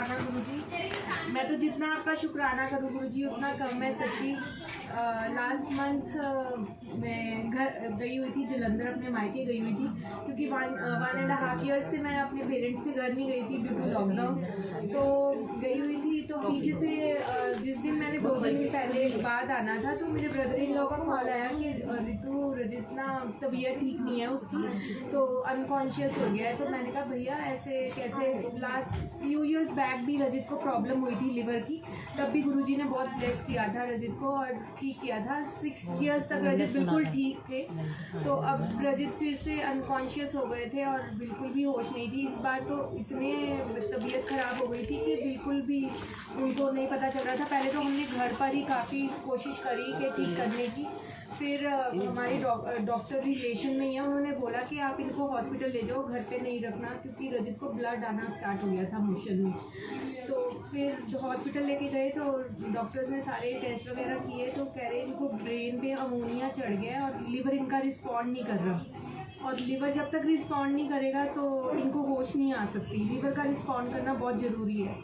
शुक्राना गुरुजी। मैं तो जितना आपका शुक्राना करूँ गुरुजी उतना कम है सच्ची। लास्ट मंथ मैं घर गई हुई थी, जलंधर अपने मायके गई हुई थी, क्योंकि 1.5 ईयर्स से मैं अपने पेरेंट्स के घर नहीं गई थी ड्यू टू लॉकडाउन। तो गई हुई थी, तो पीछे से जिस दिन मैंने 2 दिन पहले बाद आना था तो मेरे ब्रदर इन लॉ का कॉल आया कि ऋतु रजित ना तबीयत ठीक नहीं है उसकी, तो अनकॉन्शियस हो गया है। तो मैंने कहा भैया ऐसे कैसे, लास्ट फ्यू ईयर्स बैक भी रजित को प्रॉब्लम हुई थी लिवर की, तब भी गुरुजी ने बहुत ब्लेस किया था रजित को और ठीक किया था। 6 ईयर्स तक रजित बिल्कुल ठीक थे। तो अब रजित फिर से अनकॉन्शियस हो गए थे और बिल्कुल भी होश नहीं थी। इस बार तो इतने तबीयत ख़राब हो गई थी कि बिल्कुल भी उनको नहीं पता चल रहा था। पहले तो हमने घर पर ही काफ़ी कोशिश करी कि ठीक करने की, फिर हमारे डॉक्टर रिलेशन में ही है, उन्होंने बोला कि आप इनको हॉस्पिटल ले जाओ, घर पे नहीं रखना, क्योंकि रजित को ब्लड आना स्टार्ट हो गया था मोशन में। तो फिर हॉस्पिटल लेके गए तो डॉक्टर्स ने सारे टेस्ट वगैरह किए, तो कह रहे इनको ब्रेन पे अमोनिया चढ़ गया और लिवर इनका रिस्पॉन्ड नहीं कर रहा, और लिवर जब तक रिस्पॉन्ड नहीं करेगा तो इनको होश नहीं आ सकती। लिवर का रिस्पॉन्ड करना बहुत ज़रूरी है।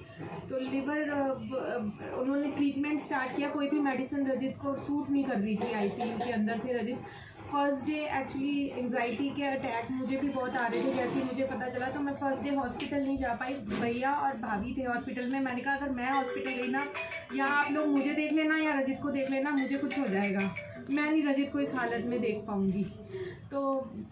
तो लिवर उन्होंने ट्रीटमेंट स्टार्ट किया, कोई भी मेडिसिन रजित को सूट नहीं कर रही थी। आईसीयू के अंदर थे Rajit. First day actually anxiety के अटैक मुझे भी बहुत आ रहे थे, जैसे ही मुझे पता चला तो मैं फर्स्ट डे हॉस्पिटल नहीं जा पाई। भैया और भाभी थे हॉस्पिटल में। मैंने कहा अगर मैं हॉस्पिटल गई ना, या आप लोग मुझे देख लेना या रजित को देख लेना, मुझे कुछ हो जाएगा, मैं नहीं रजित को इस हालत में देख पाऊँगी। तो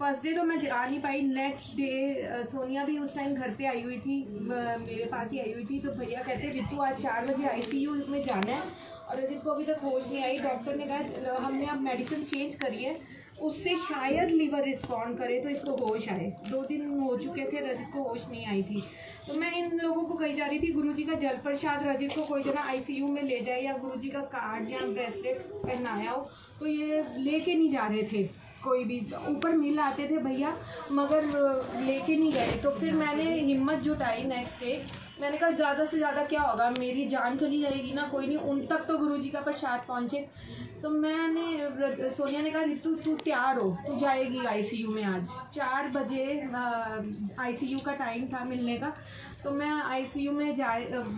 फर्स्ट डे तो मैं जा नहीं पाई। नेक्स्ट डे सोनिया भी उस टाइम घर पे आई हुई थी, मेरे पास ही आई हुई थी। तो भैया कहते ऋतु आज 4 बजे आईसीयू में जाना है, और रजित को अभी तक होश नहीं आई। डॉक्टर ने कहा हमने अब मेडिसिन चेंज करी है, उससे शायद लिवर रिस्पॉन्ड करे तो इसको होश आए। 2 दिन हो चुके थे, रजित को होश नहीं आई थी। तो मैं इन लोगों को कही जा रही थी गुरुजी का जल प्रसाद रजित को कोई जना आईसीयू में ले जाए, या गुरुजी का कार्ड या ब्रेसलेट पहनाया हो। तो ये लेके नहीं जा रहे थे, कोई भी ऊपर मिल आते थे भैया, मगर लेके नहीं गए। तो फिर मैंने हिम्मत जुटाई नेक्स्ट डे। मैंने कहा ज़्यादा से ज़्यादा क्या होगा, मेरी जान चली जाएगी ना, कोई नहीं, उन तक तो गुरुजी का प्रसाद पहुँचे। तो मैंने सोनिया ने कहा ऋतु तू तैयार हो, तू जाएगी आईसीयू में आज। 4 बजे आईसीयू का टाइम था मिलने का। तो मैं आईसीयू में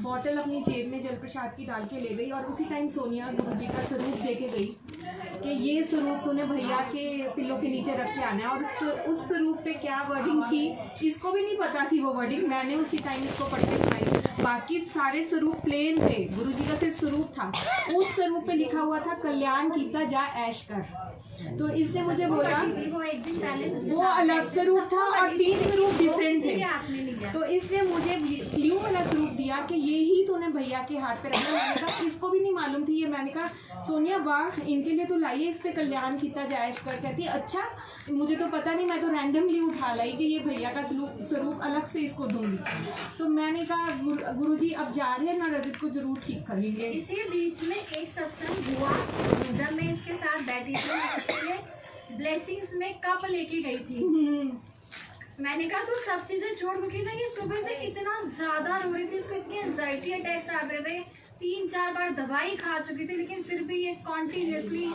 बॉटल अपनी जेब में जल प्रसाद की डाल के ले गई, और उसी टाइम सोनिया गुरुजी का स्वरूप दे के गई कि ये स्वरूप तूने भैया के पिल्लों के नीचे रख के आना है। और उस स्वरूप पे क्या वर्डिंग थी इसको भी नहीं पता थी वो वर्डिंग, मैंने उसी टाइम इसको पढ़ के सुनाई। बाकी सारे स्वरूप प्लेन थे, गुरुजी का सिर्फ स्वरूप था। उस स्वरूप पे लिखा हुआ था कल्याण कीता जा ऐश कर। तो इसने मुझे बोला वो अलग स्वरूप था और 3 स्वरूप डिफरेंट थे। तो इसने मुझे ब्लू वाला स्वरूप दिया कि ये ही तूने भैया के हाथ पे रखना। मैंने कहा इसको भी नहीं मालूम थी ये। मैंने कहा सोनिया वाह, इनके लिए तो लाइए, इस पे कल्याण कीता जायश कर। कहती अच्छा मुझे तो पता नहीं, मैं तो रैंडमली उठा लाई कि ये भैया का स्वरूप अलग से इसको दूंगी। तो मैंने कहा गुरुजी अब जा रहे हैं ना, रजत को जरूर ठीक कर लेंगे। इसी बीच में एक सत्संग हुआ जब मैं इसके साथ बैठी थी, इसके लिए ब्लेसिंग्स में कप लेके गई थी। मैंने कहा तो सब चीजें छोड़ के ना, ये सुबह से इतना ज्यादा रो रही थी, इसको इतनी एंजाइटी अटैक्स आ रहे थे, 3-4 बार दवाई खा चुकी थी, लेकिन फिर भी ये कॉन्टिन्यूसली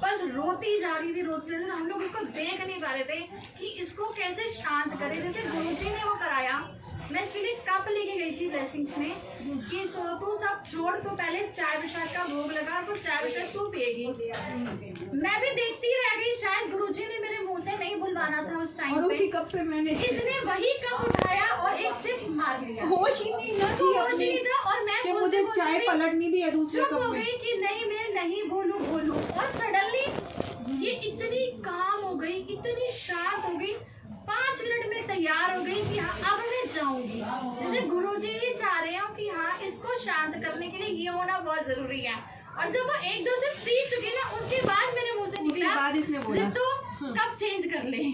बस रोती जा रही थी, रोती जा रही थी। हम लोग इसको देख नहीं पा रहे थे कि इसको कैसे शांत करें। जैसे गुरुजी ने वो कराया, मैं इसके लिए कप लेके गई थी ब्लेसिंग्स में कि सो तू सब छोड़, तो पहले चाय प्रसाद का भोग लगा, तो चाय प्रसाद तू पिएगी। मैं भी देखती रह गई, शायद गुरुजी ने मेरे मुंह से नहीं बुलवाना था उस टाइम पे। उसी कप से मैंने इसने वही कप उठाया और एक सिप मार लिया। होश ही नहीं था, होश ही नहीं था। और मैं कि मुझे चाय पलटनी भी है दूसरे चुप कप हो में। गई कि नहीं मैं नहीं बोलूं। और सडनली ये इतनी काम हो गई, इतनी शांत हो गई, 5 मिनट में तैयार हो गई कि हाँ अब मैं जाऊंगी। जैसे गुरुजी ही चाह रहे हो कि हाँ इसको शांत करने के लिए ये होना बहुत जरूरी है। और जब वो 1-2 से पी चुकी ना, उसके बाद मेरे मुंह से निकला बाद इसने बोला तो कप चेंज कर ले।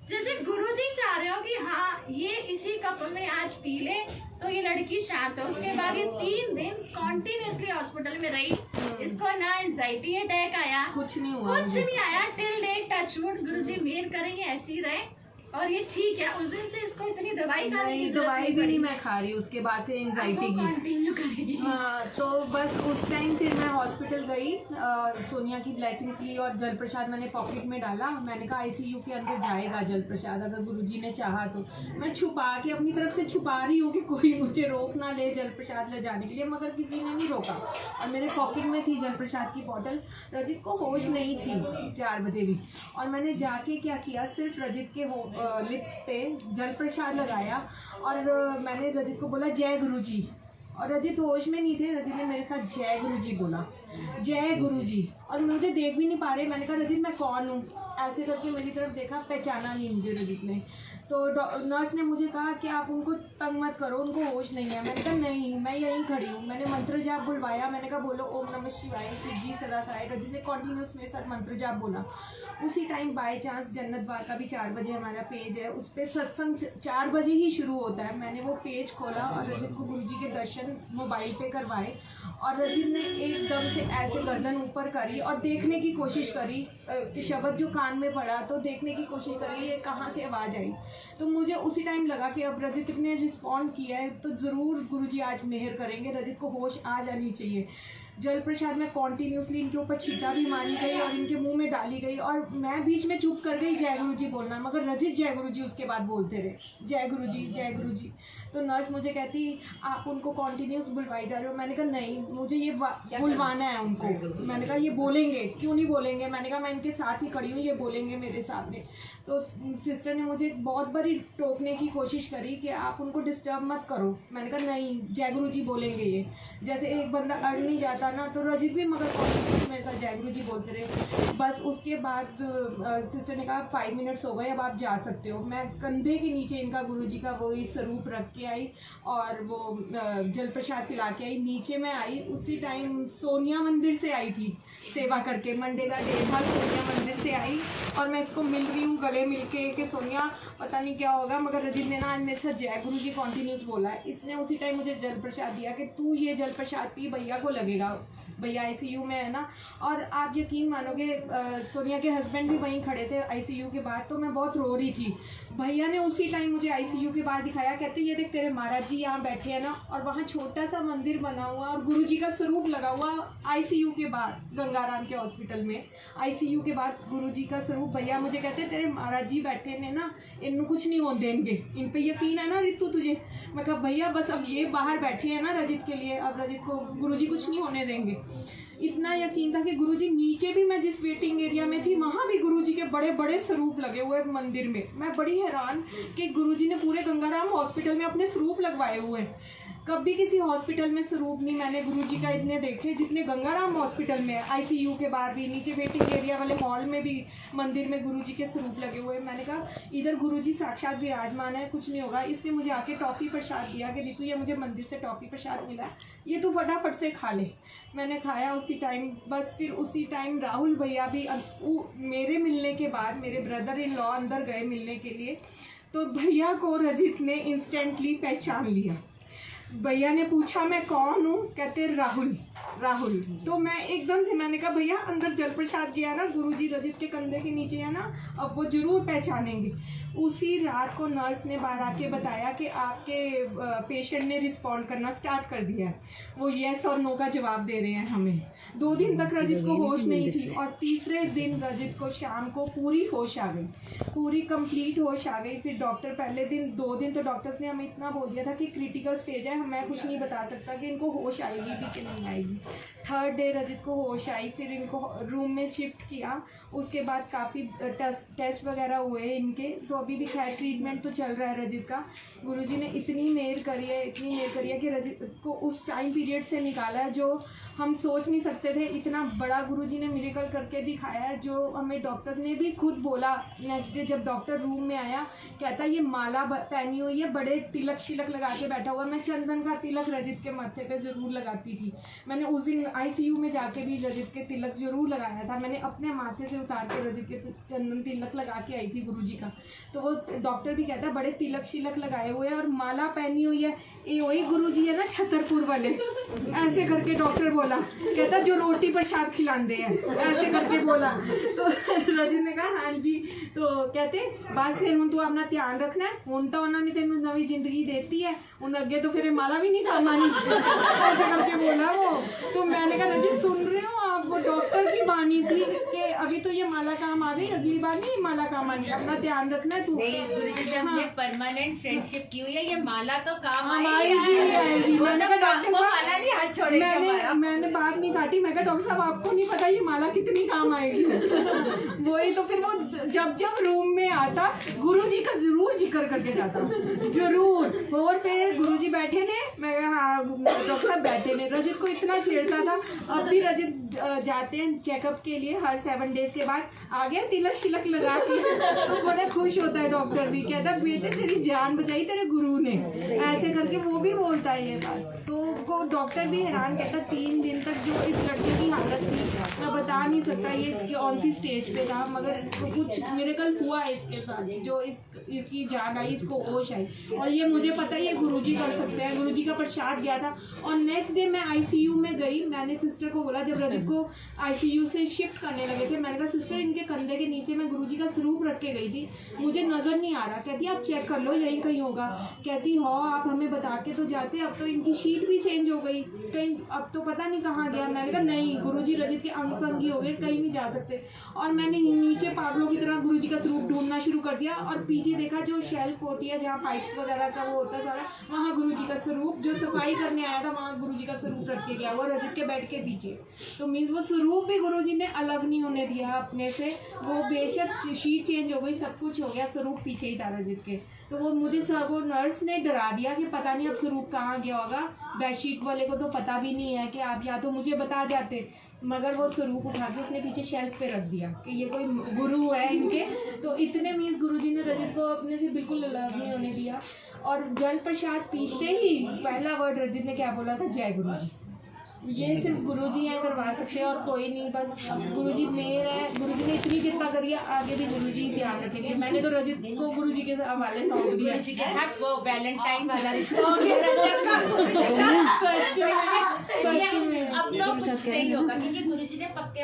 जैसे गुरुजी चाह रहे हो कि हाँ ये इसी कप में आज पी ले तो ये लड़की शांत है। उसके बाद ये 3 दिन कॉन्टिन्यूसली हॉस्पिटल में रही। इसको ना एंजाइटी अटैक आया, कुछ नहीं हुआ, कुछ नहीं आया टिल डेट। टचवुड गुरुजी मेहर करेंगे ऐसी रहे। और ये ठीक है, उस दिन से इसको इतनी दवाई खाने की जरूरत दवाई भी नहीं मैं खा रही उसके बाद से एंजाइटी की। कंटिन्यू करेगी। हाँ, तो बस उस टाइम फिर मैं हॉस्पिटल गई, सोनिया की ब्लेसिंग्स ली और जल प्रसाद मैंने पॉकेट में डाला। मैंने कहा आईसीयू के अंदर जाएगा जल प्रसाद अगर गुरुजी ने चाहा तो। मैं छुपा के अपनी तरफ से छुपा रही हूँ कि कोई मुझे रोक ना ले जल प्रसाद ले जाने के लिए, मगर किसी ने नहीं रोका। और मेरे पॉकेट में थी जल प्रसाद की बॉटल। रजित को होश नहीं थी 4 बजे भी, और मैंने जाके क्या किया, सिर्फ रजित के लिप्स पे जल प्रसाद लगाया और मैंने रजित को बोला जय गुरुजी। और रजित होश में नहीं थे, रजित ने मेरे साथ जय गुरुजी बोला, जय गुरुजी। और मुझे देख भी नहीं पा रहे। मैंने कहा रजित मैं कौन हूँ, ऐसे करके मेरी तरफ देखा, पहचाना नहीं मुझे रजित ने। तो नर्स ने मुझे कहा कि आप उनको तंग मत करो, उनको होश नहीं है। मैंने कहा नहीं, मैं यहीं खड़ी हूँ। मैंने मंत्र जाप बुलवाया, मैंने कहा बोलो ओम नमः शिवाय, शिव जी सदा सहाय। रजित ने कॉन्टीन्यूस मेरे साथ मंत्र जाप बोला। उसी टाइम बाय चांस जन्नत बार का भी 4 बजे हमारा पेज है, उस पर सत्संग 4 बजे ही शुरू होता है। मैंने वो पेज खोला और रजित को गुरुजी के दर्शन मोबाइल पे करवाए। और रजित ने एकदम से ऐसे गर्दन ऊपर करी और देखने की कोशिश करी कि शब्द जो कान में पड़ा, तो देखने की कोशिश करी ये कहाँ से आवाज़ आई। तो मुझे उसी टाइम लगा कि अब रजित ने रिस्पॉन्ड किया है तो ज़रूर गुरुजी आज मेहर करेंगे, रजित को होश आ जानी चाहिए। जल प्रसाद में कॉन्टीन्यूसली इनके ऊपर छींटा भी मारी गई और इनके मुंह में डाली गई, और मैं बीच में चुप कर गई जय गुरुजी बोलना, मगर रजित जय गुरुजी उसके बाद बोलते रहे, जय गुरुजी जय गुरुजी। तो नर्स मुझे कहती आप उनको कॉन्टीन्यूस बुलवाई जा रहे हो। मैंने कहा नहीं, मुझे ये बुलवाना है उनको। मैंने कहा ये बोलेंगे, क्यों नहीं बोलेंगे। मैंने कहा मैं इनके साथ ही खड़ी हूँ, ये बोलेंगे मेरे सामने। तो सिस्टर ने मुझे बहुत बारी टोकने की कोशिश करी कि आप उनको डिस्टर्ब मत करो। मैंने कहा नहीं, जय गुरुजी बोलेंगे ये। जैसे एक बंदा अड़ नहीं जाता ना, तो रजित भी मगर कॉन्टीन्यूस मेरे साथ जय गुरुजी बोलते रहे। बस उसके बाद सिस्टर ने कहा 5 मिनट्स हो गए, अब आप जा सकते हो। मैं कंधे के नीचे इनका गुरुजी का वही स्वरूप रख के आई और वो जल प्रसाद पिला के आई। नीचे मैं आई, उसी टाइम सोनिया मंदिर से आई थी सेवा करके, मंडे का डे था, सोनिया मंदिर से आई और मैं इसको मिल रही हूँ गले मिल के कि सोनिया पता नहीं क्या होगा, मगर रजित ने ना आज मेरे साथ जय गुरुजी कॉन्टीन्यूस बोला है। इसने उसी टाइम मुझे जल प्रसाद दिया कि तू ये जल प्रसाद पी, भैया को लगेगा, भैया आईसीयू में है ना। और आप यकीन मानोगे सोनिया के हस्बैंड भी वहीं खड़े थे आईसीयू के बाहर, तो मैं बहुत रो रही थी। भैया ने उसी टाइम मुझे आईसीयू के बाहर दिखाया, कहते ये देख तेरे महाराज जी यहाँ बैठे हैं ना, और वहाँ छोटा सा मंदिर बना हुआ और गुरुजी का स्वरूप लगा हुआ आईसीयू के बाहर, गंगाराम के हॉस्पिटल में आईसीयू के बाहर गुरुजी का स्वरूप। भैया मुझे कहते तेरे महाराज जी बैठे ने ना, इनको कुछ नहीं होने देंगे, इन पे यकीन है ना रितु तुझे। मैं कहा भैया बस अब ये बाहर बैठे हैं ना रजित के लिए, अब रजित को गुरुजी कुछ नहीं होने देंगे। इतना यकीन था कि गुरुजी नीचे भी, मैं जिस वेटिंग एरिया में थी वहाँ भी गुरुजी के बड़े बड़े स्वरूप लगे हुए मंदिर में। मैं बड़ी हैरान कि गुरुजी ने पूरे गंगाराम हॉस्पिटल में अपने स्वरूप लगवाए हुए हैं। कभी किसी हॉस्पिटल में स्वरूप नहीं मैंने गुरुजी का इतने देखे जितने गंगाराम हॉस्पिटल में। आईसीयू के बाहर भी, नीचे वेटिंग एरिया वाले हॉल में भी मंदिर में गुरुजी के स्वरूप लगे हुए। मैंने कहा इधर गुरुजी साक्षात विराजमान है, कुछ नहीं होगा। इसने मुझे आके टॉफ़ी प्रसाद दिया कि रितु ये मुझे मंदिर से टॉफ़ी प्रसाद मिला, ये तू फटाफट से खा ले। मैंने खाया उसी टाइम। बस फिर उसी टाइम राहुल भैया भी मेरे मिलने के बाद, मेरे ब्रदर इन लॉ अंदर गए मिलने के लिए, तो भैया को रजित ने इंस्टेंटली पहचान लिया। भैया ने पूछा मैं कौन हूँ, कहते राहुल राहुल। तो मैं एकदम से मैंने कहा भैया अंदर जल प्रसाद गया ना, गुरुजी रजित के कंधे के नीचे है ना, अब वो जरूर पहचानेंगे। उसी रात को नर्स ने बाहर आके बताया कि आपके पेशेंट ने रिस्पॉन्ड करना स्टार्ट कर दिया है, वो येस और नो का जवाब दे रहे हैं हमें। 2 दिन तक रजित को होश नहीं थी और तीसरे दिन रजित को शाम को पूरी होश आ गई, पूरी कंप्लीट होश आ गई। फिर डॉक्टर पहले दिन 2 दिन तो डॉक्टर्स ने हमें इतना बोल दिया था कि क्रिटिकल स्टेज है, मैं कुछ नहीं बता सकता कि इनको होश आएगी भी कि नहीं आएगी। 3rd डे रजित को होश आई, फिर इनको रूम में शिफ्ट किया। उसके बाद काफ़ी टेस्ट वगैरह हुए इनके, तो अभी भी खैर ट्रीटमेंट तो चल रहा है रजित का। गुरुजी ने इतनी मेहर करी है, इतनी मेहर करी है कि रजित को उस टाइम पीरियड से निकाला है जो हम सोच नहीं सकते थे। इतना बड़ा गुरुजी ने मिरेकल करके दिखाया है, जो हमें डॉक्टर्स ने भी खुद बोला। नेक्स्ट डे जब डॉक्टर रूम में आया, कहता ये माला पहनी हुई है, बड़े तिलक शिलक लगा के बैठा हुआ। मैं चंदन का तिलक रजित के माथे पे ज़रूर लगाती थी। मैंने उस दिन ICU में जाके भी रजत के तिलक जरूर लगाया था। मैंने अपने माथे से उतार के रजत के चंदन तिलक लगा के आई थी गुरुजी का। तो वो डॉक्टर भी कहता है बड़े तिलक शिलक लगाए हुए हैं और माला पहनी हुई है, ये वही गुरुजी है ना छतरपुर वाले, ऐसे करके डॉक्टर बोला। कहता जो रोटी प्रसाद खिलाते हैं, ऐसे करके बोला। तो रजत ने कहा हाँ जी। तो कहते बस फिर हूँ तू अपना ध्यान रखना है, हूँ तो उन्होंने तेन नवी जिंदगी देती है, उन अगे तो फिर माला भी नहीं काम आनी, ऐसे करके बोला वो। तो मैंने कहा रजत सुन रहे हो आप, वो डॉक्टर की बानी थी कि अभी तो ये माला काम आ गई, अगली बार नहीं माला काम आनी, अपना ध्यान रखना है तू। गुरुजी से हमने परमानेंट फ्रेंडशिप की हुई है, ये माला तो काम आएगी। मैंने कहा डॉक्टर माला नहीं हाथ छोड़ेगा। मैंने बात नहीं काटी, मैं कहा डॉक्टर साहब आपको नहीं पता ये माला कितनी काम आएगी। वही तो फिर वो जब रूम में आता गुरुजी का जरूर जिक्र करके जाता, जरूर। और फिर गुरुजी बैठे ने, मैं हाँ डॉक्टर साहब बैठे ने, रजत को इतना छेड़ता था। अब भी रजत जाते हैं चेकअप के लिए हर 7 डेज के बाद, आ गया तिलक शिलक लगा के, तो बड़ा खुश होता है डॉक्टर भी, कहता बेटे तेरी जान बचाई तेरे गुरु ने, ऐसे करके वो भी बोलता है ये बात। तो वो डॉक्टर भी हैरान, कहता 3 दिन तक जो इस लड़के की हालत थी मैं बता नहीं सकता ये कौन सी स्टेज पे था, मगर कुछ मिरेकल हुआ इसके साथ जो इसकी जान आई, इसको होश आई। और ये मुझे पता है ये गुरुजी कर सकते हैं, गुरुजी का प्रसाद गया था। और नेक्स्ट डे मैं ICU में गई, मैंने सिस्टर को बोला जब रजत को ICU से शिफ्ट करने लगे थे, मैंने कहा सिस्टर इनके कंधे के नीचे मैं गुरुजी का स्वरूप रख के गई थी, मुझे नज़र नहीं आ रहा। कहती आप चेक कर लो यहीं कहीं होगा। कहती हाँ आप हमें बता के तो जाते, अब तो इनकी शीट भी चेंज हो गई कहीं, अब तो पता नहीं कहाँ गया। मैंने कहा नहीं गुरुजी रजत के अंग संगी हो गए, कहीं नहीं जा सकते। और मैंने नीचे पागलों की तरह गुरुजी का स्वरूप ढूंढना शुरू कर दिया, और पीछे देखा जो शेल्फ होती है जहाँ पाइप्स वगैरह का वो होता है सारा, वहाँ गुरुजी का स्वरूप, जो सफाई करने आया था वहाँ गुरुजी का स्वरूप रख के गया वो रजत के बेड के पीछे। तो मीन्स वो स्वरूप भी गुरुजी ने अलग नहीं होने दिया अपने से, वो बेशक शीट चेंज हो गई, सब कुछ हो गया, स्वरूप पीछे ही था रजत के। तो वो मुझे वो नर्स ने डरा दिया कि पता नहीं अब स्वरूप कहाँ गया होगा। बेडशीट वाले को तो पता भी नहीं है कि आप या तो मुझे बता जाते, मगर वो स्वरूप उठा के उसने पीछे शेल्फ पे रख दिया कि ये कोई गुरु है इनके। तो इतने मीन्स गुरुजी ने रजत को अपने से बिल्कुल अलग नहीं होने दिया। और जल प्रसाद पीते ही पहला वर्ड रजत ने क्या बोला था, जय गुरुजी। ये सिर्फ गुरुजी हैं करवा सकते हैं और कोई नहीं, बस गुरुजी मेर है, गुरुजी ने इतनी कृपा करी है, आगे भी गुरुजी ध्यान रखेंगे। मैंने तो रजत को गुरुजी के हवाले सौंप दिया। गुरुजी के साथ वो वैलेंटाइन वाला रिश्ता अब तो कुछ नहीं होगा क्योंकि गुरुजी ने पक्के